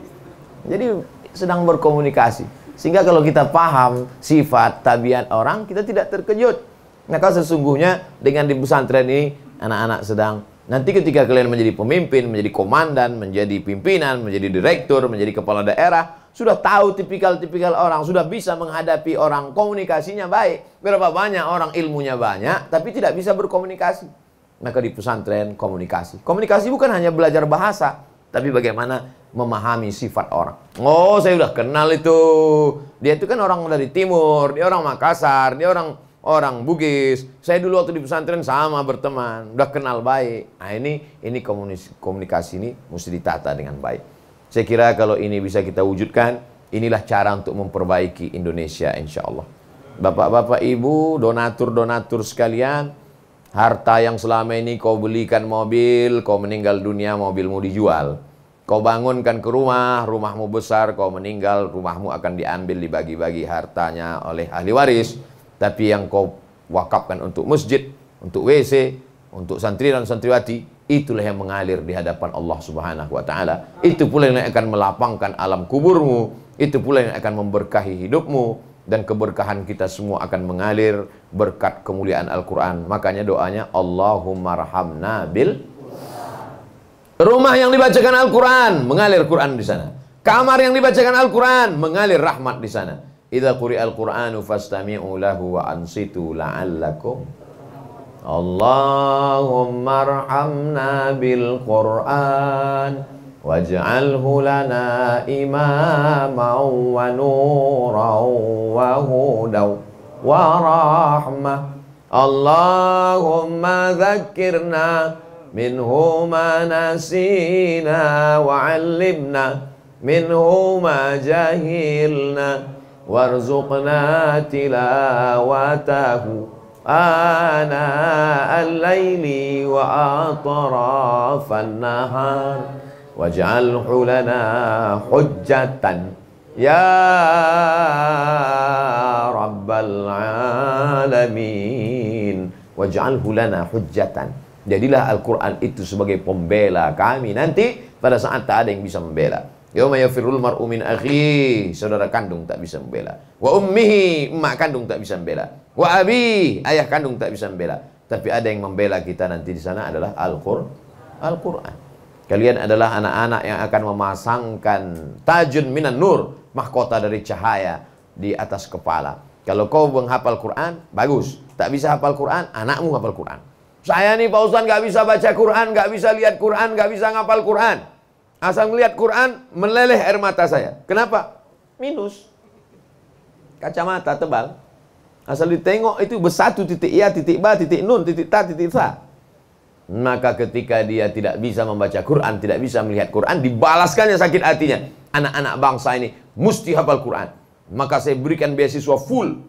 Jadi sedang berkomunikasi. Sehingga kalau kita paham sifat tabiat orang, kita tidak terkejut. Maka sesungguhnya dengan di pesantren ini anak-anak sedang nanti ketika kalian menjadi pemimpin, menjadi komandan, menjadi pimpinan, menjadi direktur, menjadi kepala daerah, sudah tahu tipikal-tipikal orang, sudah bisa menghadapi orang, komunikasinya baik. Berapa banyak orang ilmunya banyak, tapi tidak bisa berkomunikasi. Maka di pesantren komunikasi. Komunikasi bukan hanya belajar bahasa, tapi bagaimana memahami sifat orang. Oh, saya sudah kenal itu. Dia itu kan orang dari timur, dia orang Makassar, dia orang Bugis. Saya dulu waktu di pesantren sama berteman, udah kenal baik. Nah ini komunikasi ini mesti ditata dengan baik. Saya kira kalau ini bisa kita wujudkan, inilah cara untuk memperbaiki Indonesia insya Allah. Bapak-bapak, ibu, donatur-donatur sekalian, harta yang selama ini kau belikan mobil, kau meninggal dunia mobilmu dijual. Kau bangunkan ke rumah, rumahmu besar, kau meninggal, rumahmu akan diambil, dibagi-bagi hartanya oleh ahli waris. Tapi yang kau wakafkan untuk masjid, untuk WC, untuk santri dan santriwati, itulah yang mengalir di hadapan Allah Subhanahu wa Ta'ala. Itu pula yang akan melapangkan alam kuburmu, itu pula yang akan memberkahi hidupmu, dan keberkahan kita semua akan mengalir berkat kemuliaan Al-Quran. Makanya doanya Allahumma rahamna bil. Rumah yang dibacakan Al-Quran, mengalir Quran di sana. Kamar yang dibacakan Al-Quran, mengalir rahmat di sana. Idza quri'al Qur'anu fastami'u lahu wa ansitu la'allakum. Allahumma arhamna bil Qur'an waj'alhu lana imaman wa nuran wa hudaw wa rahmah. Allahumma dhakkirna minhu ma nasina wa 'allimna minhu ma jahilna warzuqna tilawatahu ana al-laili wa atrafan nahar waj'alhu lana hujjatan ya rabbal alamin. Waj'alhu lana hujjatan. Jadilah Al-Quran itu sebagai pembela kami nanti pada saat tak ada yang bisa membela. Yauma yafirrul mar'u min akhihi, saudara kandung tak bisa membela. Wa ummihi, emak kandung tak bisa membela. Wa abi, ayah kandung tak bisa membela. Tapi ada yang membela kita nanti di sana adalah Al-Quran. Kalian adalah anak-anak yang akan memasangkan tajun minan nur, mahkota dari cahaya di atas kepala. Kalau kau menghafal Quran, bagus. Tak bisa hafal Quran, anakmu hafal Quran. Saya nih Pak Ustaz gak bisa baca Quran, gak bisa lihat Quran, gak bisa ngapal Quran. Asal melihat Quran, meleleh air mata saya. Kenapa? Minus. Kacamata tebal. Asal ditengok itu bersatu titik ya, titik ba, titik nun, titik ta, titik sa. Maka ketika dia tidak bisa membaca Quran, tidak bisa melihat Quran, dibalaskannya sakit hatinya. Anak-anak bangsa ini mesti hafal Quran. Maka saya berikan beasiswa full.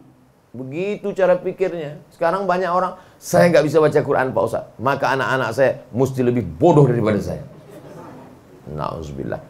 Begitu cara pikirnya. Sekarang banyak orang, saya nggak bisa baca Quran Pak Ustaz, maka anak-anak saya mesti lebih bodoh daripada saya. Nauzubillah.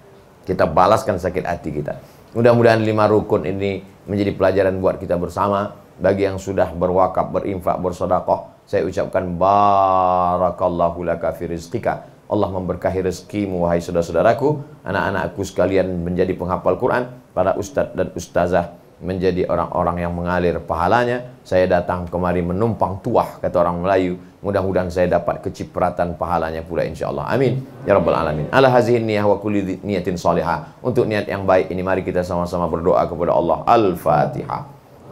Kita balaskan sakit hati kita. Mudah-mudahan 5 rukun ini menjadi pelajaran buat kita bersama. Bagi yang sudah berwakaf, berinfak, bersedekah, saya ucapkan barakallahu laka fi rizqika. Allah memberkahi rezekimu wahai saudara-saudaraku. Anak-anakku sekalian menjadi penghafal Quran, para ustadz dan ustazah menjadi orang-orang yang mengalir pahalanya. Saya datang kemari menumpang tuah, kata orang Melayu. Mudah-mudahan saya dapat kecipratan pahalanya pula insyaallah. Amin ya rabbal alamin. Ala hazihi niyah wa kulli niyatin salihah. Untuk niat yang baik ini mari kita sama-sama berdoa kepada Allah. Al-Fatihah.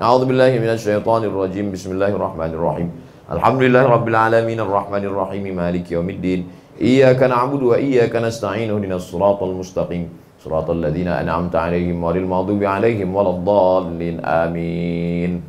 A'udzubillahi minasyaitonir rajim. Bismillahirrahmanirrahim. Alhamdulillahirabbil alamin arrahmanir rahim maliki yaumiddin. Iyyaka na'budu wa iyyaka nasta'in. Ihdinas siratal mustaqim. Shiratal ladzina an'amta 'alaihim ghairil maghdubi 'alaihim waladdallin. Amin.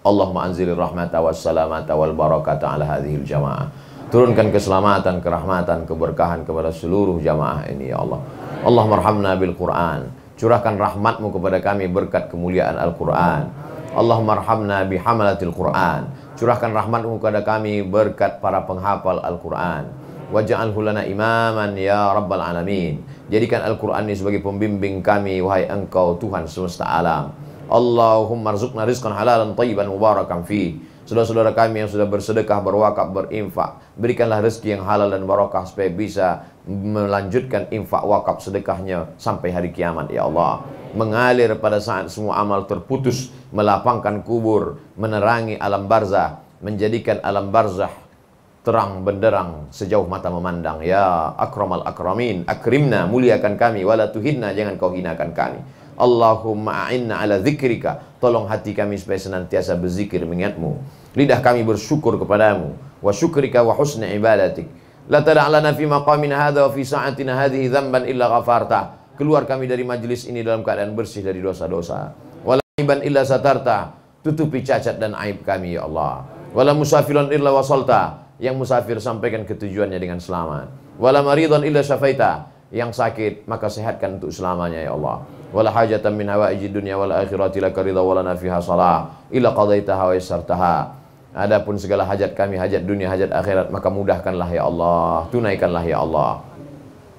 Allahumma anzilir rahmata was salamata wal barakata 'ala hadhil jamaah. Turunkan keselamatan, kerahmatan, keberkahan kepada seluruh jamaah ini ya Allah. Allahumma arhamna bil Qur'an. Curahkan rahmatmu kepada kami berkat kemuliaan Al-Quran. Allahumma arhamna bihamalatil Qur'an. Curahkan rahmatmu kepada kami berkat para penghafal Al-Quran. Waj'alhu lana imaman ya rabbal alamin. Jadikan Al-Quran ini sebagai pembimbing kami, wahai Engkau Tuhan semesta alam. Allahumma rzuqna rizqan halalan thayyiban mubarakan fi. Saudara-saudara kami yang sudah bersedekah, berwakaf, berinfak, berikanlah rezeki yang halal dan barakah supaya bisa melanjutkan infak wakaf sedekahnya sampai hari kiamat ya Allah. Mengalir pada saat semua amal terputus, melapangkan kubur, menerangi alam barzah, menjadikan alam barzah terang benderang sejauh mata memandang. Ya akramal akramin, akrimna, muliakan kami, wala tuhinna, jangan kau hinakan kami. Allahumma a'inna ala dzikrika, tolong hati kami supaya senantiasa berzikir mengingatmu, lidah kami bersyukur kepadamu, wa syukrika wa husni ibadatik. La tada'lana fi maqamina hadha wa fi sa'atina hadhihi dzamban illa ghafarta. Keluar kami dari majlis ini dalam keadaan bersih dari dosa-dosa. Wala aiban illa satarta, tutupi cacat dan aib kami ya Allah. Wala musafiran illa wasalta, yang musafir sampaikan ke tujuannya dengan selamat. Wala maridan illa syafaita, yang sakit maka sehatkan untuk selamanya ya Allah. Wala hajatan min hawaijid dunya wal akhirati laka ridha wa lana fiha salah illa qadaitaha wa yassartaha. Adapun segala hajat kami, hajat dunia, hajat akhirat, maka mudahkanlah ya Allah, tunaikanlah ya Allah.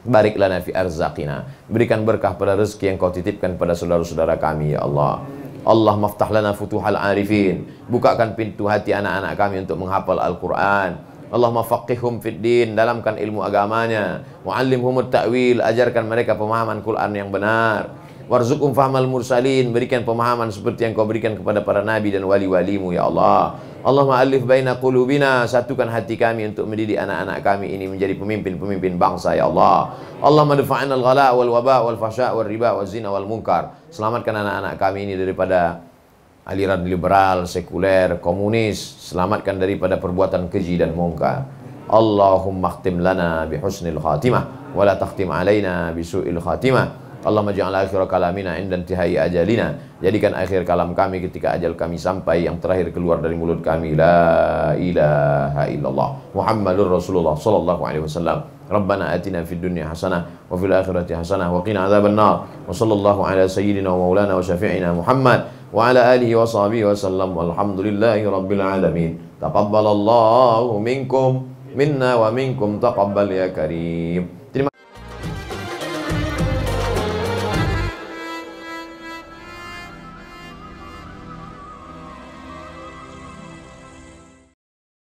Barik lana fi arzaqina, berikan berkah pada rezeki yang kau titipkan pada saudara-saudara kami ya Allah. Allah maftah lana futuhal arifin, bukakan pintu hati anak-anak kami untuk menghafal Al-Quran. Allahumma faqihhum fid din, dalamkan ilmu agamanya. Muallimhumut ta'wil, ajarkan mereka pemahaman Quran yang benar. Warzuqhum fahmal mursalin, berikan pemahaman seperti yang kau berikan kepada para nabi dan wali-walimu ya Allah. Allahumma alif baina qulubina, satukan hati kami untuk mendidik anak-anak kami ini menjadi pemimpin-pemimpin bangsa ya Allah. Allahumma dafa'na al-ghala wal waba wal fasha wal riba wal zina wal munkar. Selamatkan anak-anak kami ini daripada aliran liberal, sekuler, komunis. Selamatkan daripada perbuatan keji dan mungkar. Allahumma khtim lana bihusnil khatimah wa la takhtim alaina bisu'il khatimah. Allahumma ja'al akhir kalamina inda intihai ajalina, jadikan akhir kalam kami ketika ajal kami sampai, yang terakhir keluar dari mulut kami la ilaha illallah Muhammadur Rasulullah sallallahu alaihi wasallam. Rabbana atina fid dunya hasanah wa fil akhirati hasanah wa qina adzabannar. Wa sallallahu ala sayyidina wa maulana wa syafi'ina Muhammad wa ala alihi wa sahbihi wa sallam. Walhamdulillahi rabbil alamin. Taqabbalallahu minkum minna wa minkum taqabbal ya karim.